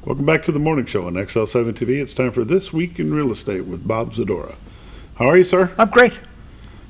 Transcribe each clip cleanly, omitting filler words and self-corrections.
Welcome back to the morning show on XL7 TV. It's time for This Week in Real Estate with Bob Zadora. How are you, sir? I'm great.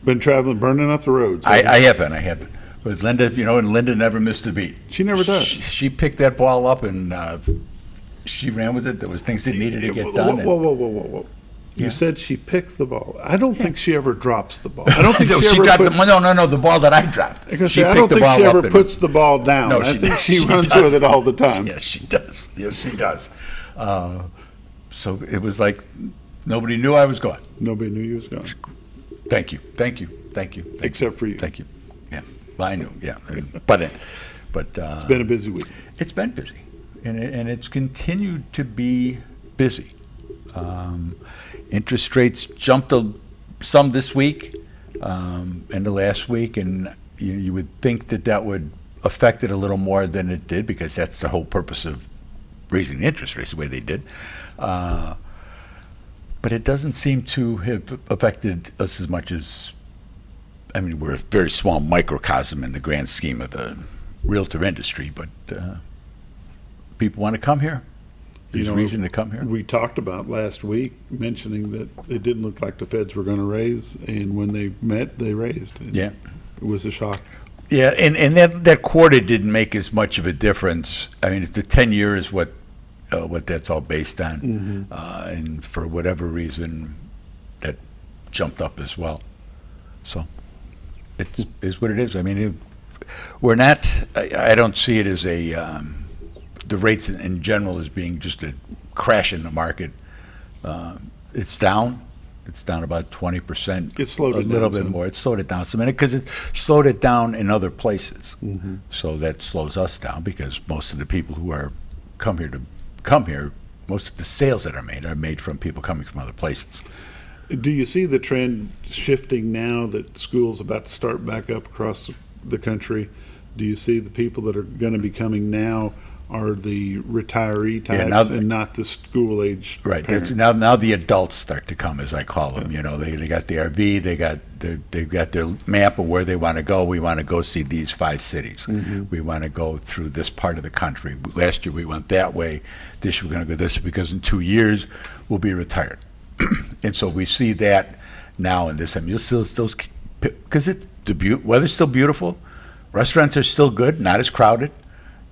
Been traveling, burning up the roads. I have been. But Linda, and Linda never missed a beat. She never does. She picked that ball up and she ran with it. There was things that needed to get done. Whoa. Yeah. You said she picked the ball. I don't think she ever drops the ball. I don't think No, she she ever dropped put, the ball that I dropped. I She don't picked the think ball she up ever and- puts the ball down. No, I think she she runs does. with it all the time. Yes, she does. Yes, she does. So it was like nobody knew I was gone. Nobody knew you was gone, Thank you. except for you. Thank you. Yeah, well, I knew. Yeah, but It's been a busy week. it's been busy, and it's continued to be busy. Interest rates jumped some this week, and the last week, and you would think that would affect it a little more than it did, because that's the whole purpose of raising the interest rates the way they did. But it doesn't seem to have affected us as much as, we're a very small microcosm in the grand scheme of the realtor industry, but people want to come here. There's reason to come here. We talked about last week, mentioning that it didn't look like the feds were going to raise, and when they met, they raised. And Yeah. it was a shock. Yeah, and that quarter didn't make as much of a difference. The 10-year is what that's all based on, and for whatever reason, that jumped up as well. So it is what it is. We're not. I don't see it as the rates in general as being just a crash in the market. It's down. It's down about 20%. It slowed it down a little bit some. more. It slowed it down some, because it slowed it down in other places. So that slows us down, because most of the people who are come here, most of the sales that are made from people coming from other places. Do you see the trend shifting now that school's about to start back up across the country? Do you see the people that are going to be coming now are the retiree types and not the school age Right. parents? Now the adults start to come, as I call them. They got the RV, they've got their map of where they want to go. We want to go see these 5 cities. We want to go through this part of the country. Last year we went that way. This year we're going to go this, because in 2 years we'll be retired. And so we see that now in this. You'll still because the weather's still beautiful. Restaurants are still good, not as crowded.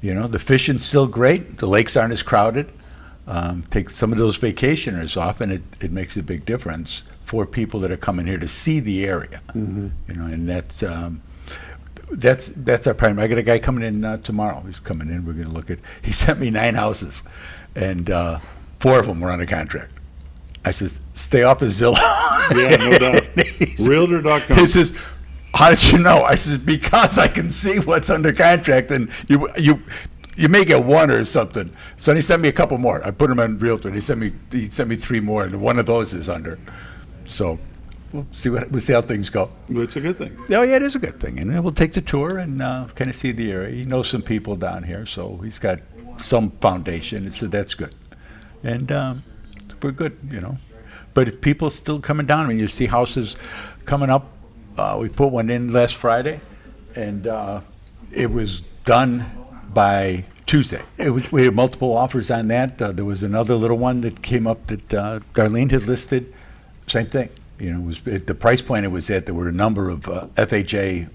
The fishing's still great. The lakes aren't as crowded. Take some of those vacationers off, and it makes a big difference for people that are coming here to see the area. And that's our primary. I got a guy coming in tomorrow. He's coming in. We're going to look at. He sent me 9 houses, and 4 of them were under contract. I says, stay off of Zillow. Yeah, no doubt. Realtor.com. He says, how did you know? I says, because I can see what's under contract, and you may get 1 or something. So he sent me a couple more. I put them on Realtor, and he sent me 3 more, and one of those is under. So we'll see how things go. It's a good thing. Oh yeah, it is a good thing, and we'll take the tour and kind of see the area. He knows some people down here, so he's got some foundation, so that's good. And we're good, But if people still coming down, you see houses coming up. We put one in last Friday, and it was done by Tuesday. We had multiple offers on that. There was another little one that came up that Darlene had listed. Same thing. The price point it was at. There were a number of FHA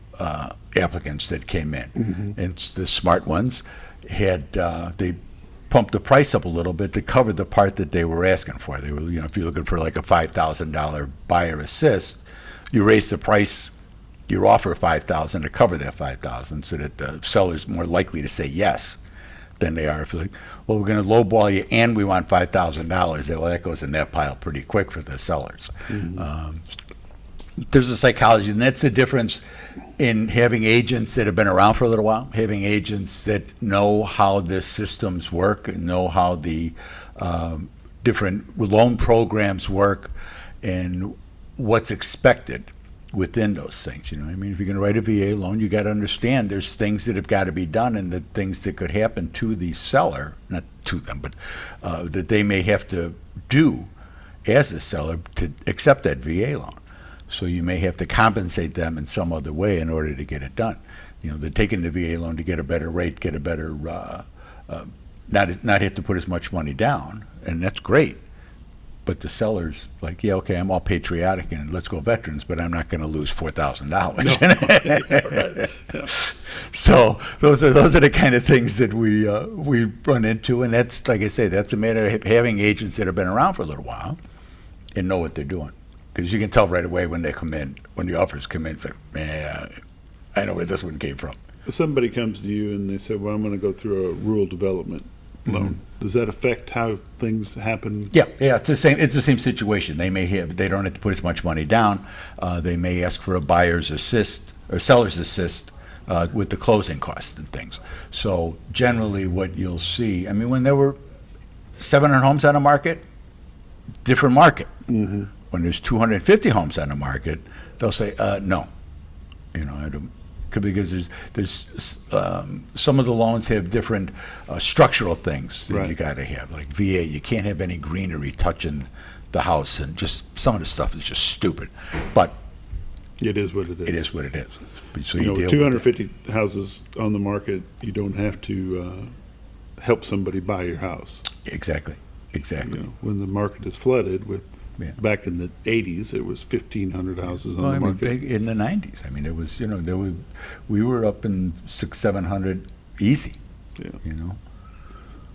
applicants that came in, and the smart ones had they pumped the price up a little bit to cover the part that they were asking for. They were, if you're looking for like a $5,000 buyer assist, you raise the price, you offer $5,000 to cover that $5,000, so that the seller's more likely to say yes than they are if they're like, well, we're going to lowball you and we want $5,000. Well, that goes in that pile pretty quick for the sellers. There's a psychology, and that's the difference in having agents that have been around for a little while, having agents that know how the systems work, and know how the different loan programs work, and what's expected within those things. If you're going to write a VA loan, you got to understand there's things that have got to be done, and the things that could happen to the seller, not to them, but that they may have to do as a seller to accept that VA loan. So you may have to compensate them in some other way in order to get it done. They're taking the VA loan to get a better rate, get a better not have to put as much money down, and that's great. But the seller's like, yeah, okay, I'm all patriotic and let's go veterans, but I'm not going to lose $4,000. So those are the kind of things that we run into, and that's, like I say, that's a matter of having agents that have been around for a little while and know what they're doing, because you can tell right away when they come in, when the offers come in. It's like, man, I know where this one came from. Somebody comes to you and they say, well, I'm going to go through a rural development loan. Does that affect how things happen? Yeah, it's the same. It's the same situation. They don't have to put as much money down. They may ask for a buyer's assist or seller's assist with the closing costs and things. So generally, what you'll see, I mean, when there were 700 homes on the market, different market. When there's 250 homes on the market, they'll say no. I don't. Because there's some of the loans have different structural things that Right. you got to have. Like VA, you can't have any greenery touching the house, and just some of the stuff is just stupid. But It is what it is. it is what it is. So You know, deal with with it. 250 houses on the market, you don't have to help somebody buy your house. Exactly. You know, when the market is flooded with, Yeah. back in the 80s, it was 1,500 houses on Well, the I mean, market. in the 90s. I mean, it was, we were up in 700 easy. Yeah. You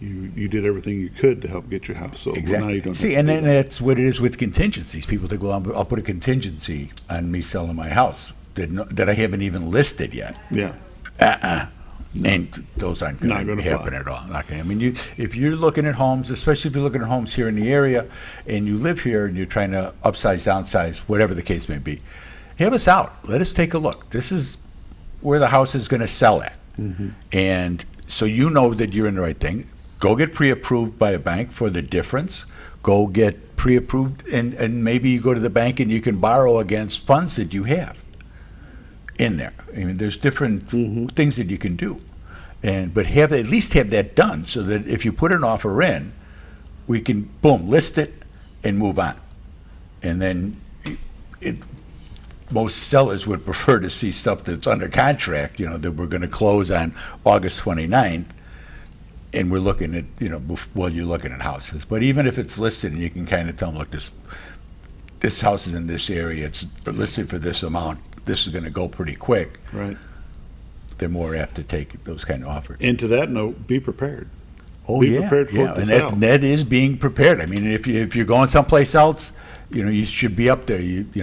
You did everything you could to help get your house sold. Well, now Exactly. you don't See, have and to do then that's what it is with contingencies. People think, well, I'll put a contingency on me selling my house that I haven't even listed yet. that. Yeah. And those aren't Not going gonna to happen fly. at all. Not gonna, I mean, if you're looking at homes, especially if you're looking at homes here in the area, and you live here and you're trying to upsize, downsize, whatever the case may be, have us out. Let us take a look. This is where the house is going to sell at, and so you know that you're in the right thing. Go get pre-approved by a bank for the difference. Go get pre-approved, and maybe you go to the bank and you can borrow against funds that you have in there. I mean, there's different things that you can do, but at least have that done so that if you put an offer in, we can boom list it and move on. And then most sellers would prefer to see stuff that's under contract, that we're going to close on August 29th, and we're looking at, while you're looking at houses. But even if it's listed and you can kind of tell them, look, this house is in this area, it's listed for this amount, this is going to go pretty quick, Right. they're more apt to take those kind of offers. And to that note, be prepared. Oh, be yeah, prepared for it to and sell. that is being prepared. I mean, if you're going someplace else, you should be up there.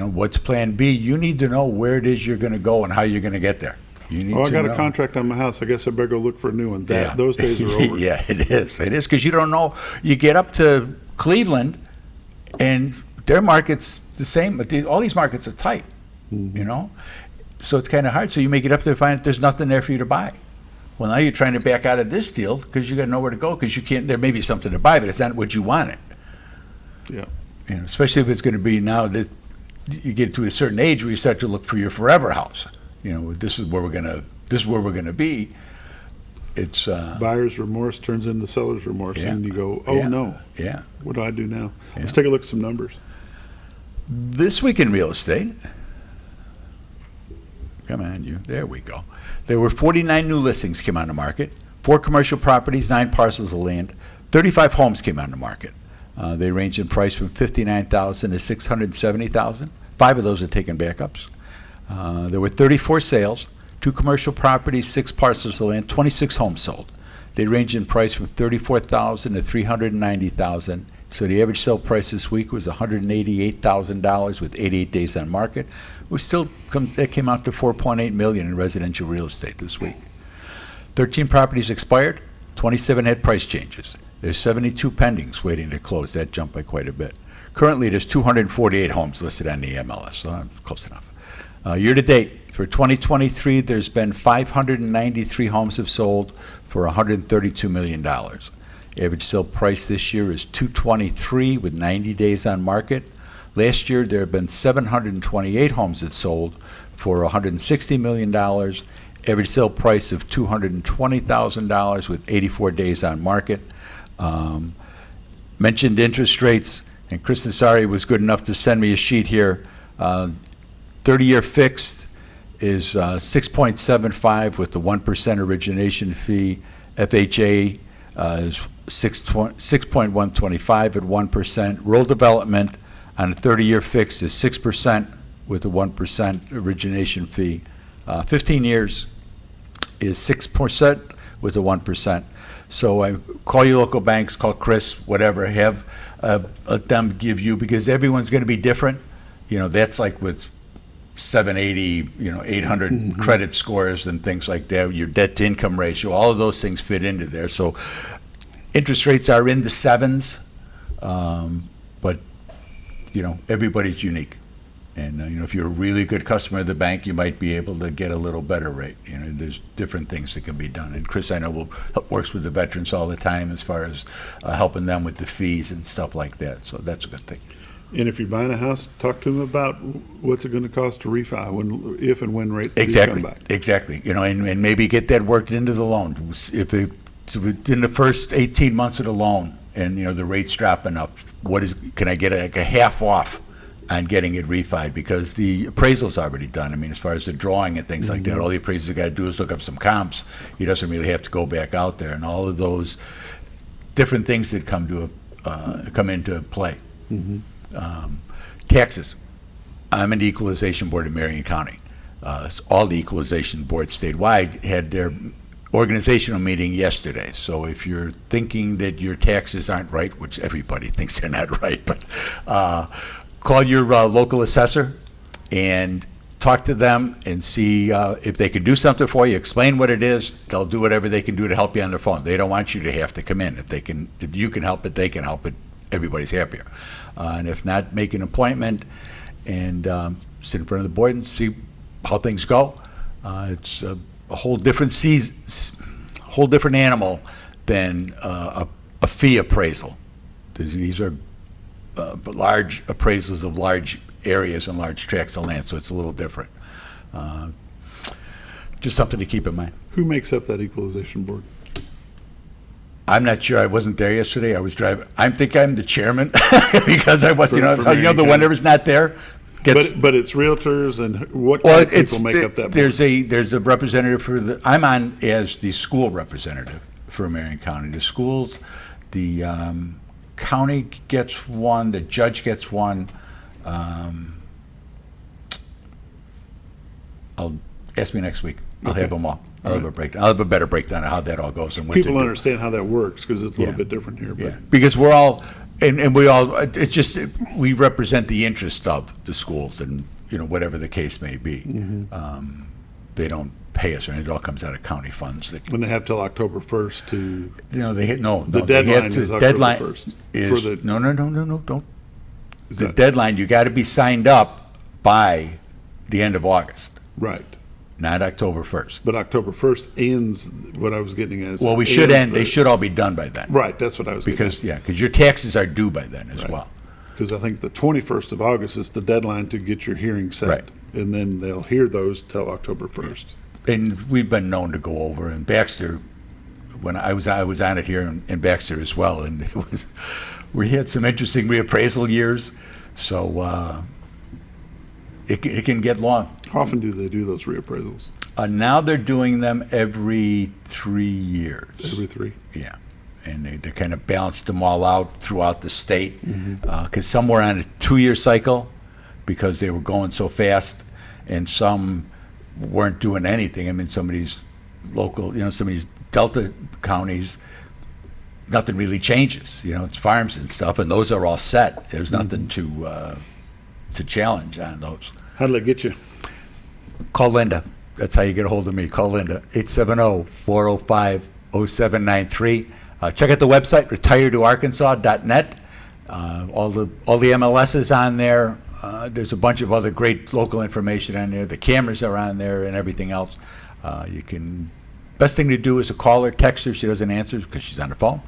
What's Plan B? You need to know where it is you're going to go and how you're going to get there. You need Oh, I to got know. a contract on my house. I guess I better go look for a new one. Those days are over. Yeah, it is. It is, because you don't know. You get up to Cleveland, and their market's the same, but all these markets are tight, So it's kind of hard. So you may get up there and find that there's nothing there for you to buy. Well, now you're trying to back out of this deal because you got nowhere to go, because you can't. There may be something to buy, but it's not what you wanted. Yeah. Especially if it's going to be now that you get to a certain age where you start to look for your forever house. This is where we're gonna be. It's Buyer's remorse turns into seller's remorse, Yeah. and you go, oh, Yeah. no. Yeah. What do I do now? Yeah. Let's take a look at some numbers. This week in real estate. Come on, you. There we go. There were 49 new listings came on the market, 4 commercial properties, 9 parcels of land, 35 homes came on the market. They range in price from $59,000 to $670,000. 5 of those are taken backups. There were 34 sales, 2 commercial properties, 6 parcels of land, 26 homes sold. They range in price from $34,000 to $390,000. So the average sale price this week was $188,000 with 88 days on market. That came out to $4.8 million in residential real estate this week. 13 properties expired, 27 had price changes. There's 72 pendings waiting to close. That jumped by quite a bit. Currently, there's 248 homes listed on the MLS, so that's close enough. Year to date, for 2023, there's been 593 homes have sold for $132 million. Average sale price this year is $223 with 90 days on market. Last year, there have been 728 homes that sold for $160 million. Average sale price of $220,000 with 84 days on market. Mentioned interest rates, and Chris Nassari was good enough to send me a sheet here. 30-year fixed is 6.75 with the 1% origination fee. FHA is 6.125 at 1%. Rural development on a 30-year fix is 6% with a 1% origination fee. 15 years is 6% with a 1%. So I call your local banks, call Chris, whatever, have let them give you, because everyone's going to be different. That's like with 780, 800 credit scores and things like that, your debt to income ratio, all of those things fit into there. So interest rates are in the sevens, but everybody's unique. And if you're a really good customer of the bank, you might be able to get a little better rate. There's different things that can be done. And Chris, I know, works with the veterans all the time as far as helping them with the fees and stuff like that. So that's a good thing. And if you're buying a house, talk to them about what's it going to cost to refi if and when rates do Exactly. come back. Exactly. And maybe get that worked into the loan. If it's within the first 18 months of the loan and the rate's dropping up, can I get a half off on getting it refied, because the appraisal's already done. As far as the drawing and things like that, all the appraiser's got to do is look up some comps. He doesn't really have to go back out there, and all of those different things that come into play. Taxes. I'm in the Equalization Board in Marion County. All the Equalization Boards statewide had their organizational meeting yesterday. So if you're thinking that your taxes aren't right, which everybody thinks they're not right, but call your local assessor and talk to them and see if they can do something for you. Explain what it is. They'll do whatever they can do to help you on their phone. They don't want you to have to come in. If you can help it, they can help it. Everybody's happier. And if not, make an appointment and sit in front of the board and see how things go. It's a whole different whole different animal than a fee appraisal. These are large appraisals of large areas and large tracts of land, so it's a little different. Just something to keep in mind. Who makes up that equalization board? I'm not sure. I wasn't there yesterday. I was driving. I think I'm the chairman because I was, For the Marion one County. that was not there. But it's realtors and what kind of people make up that board? There's a representative for I'm on as the school representative for Marion County. The schools, the county gets one, the judge gets one. Ask me next week. I'll Okay. have them all. I'll have a Right. breakdown. I'll have a better breakdown of how that all goes and what People to do. understand how that works because it's a little Yeah. bit different here. But Yeah, because we're all, and we all, it's just, we represent the interest of the schools and, whatever the case may be. They don't pay us, and it all comes out of county funds. when they have till October 1st to, They hit, no. the they have deadline to- is October deadline 1st. is- for the, No, don't. is The that- deadline, you got to be signed up by the end of August, right. not October 1st. But October 1st ends, what I was getting at. Is Well, we it should ends end, they should all be done by then. Right, that's what I was getting at. Because your taxes are due by then as Right. well. Because I think the 21st of August is the deadline to get your hearing set. Right. And then they'll hear those till October 1st. And we've been known to go over, and Baxter, when I was on it here in Baxter as well, and we had some interesting reappraisal years, so it can get long. How often do they do those reappraisals? Now they're doing them every 3 years. Every 3? Yeah, and they kind of balanced them all out throughout the state, because some were on a 2-year cycle because they were going so fast, and some weren't doing anything. Some of these local, some of these Delta counties, nothing really changes. It's farms and stuff, and those are all set. There's nothing to challenge on those. How did they get you? Call Linda. That's how you get a hold of me. Call Linda, 870-405-0793. Check out the website, retiretoarkansas.net. All the MLS is on there. There's a bunch of other great local information on there. The cameras are on there and everything else. Best thing to do is to call her, text her. She doesn't answer because she's on the phone.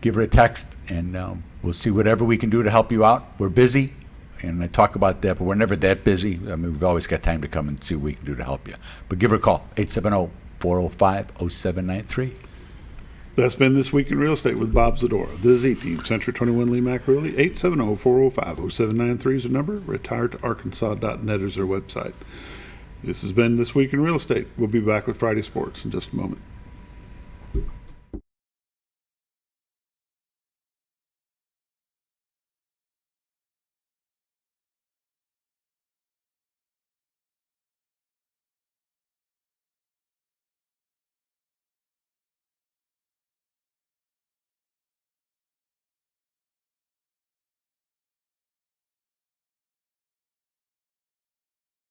Give her a text, and we'll see whatever we can do to help you out. We're busy, and I talk about that, but we're never that busy. We've always got time to come and see what we can do to help you. But give her a call, 870-405-0793. That's been This Week in Real Estate with Bob Zadora. The Z Team, Century 21 Lee Mack Realty, 870-405-0793 is their number. Retiredtoarkansas.net is their website. This has been This Week in Real Estate. We'll be back with Friday Sports in just a moment.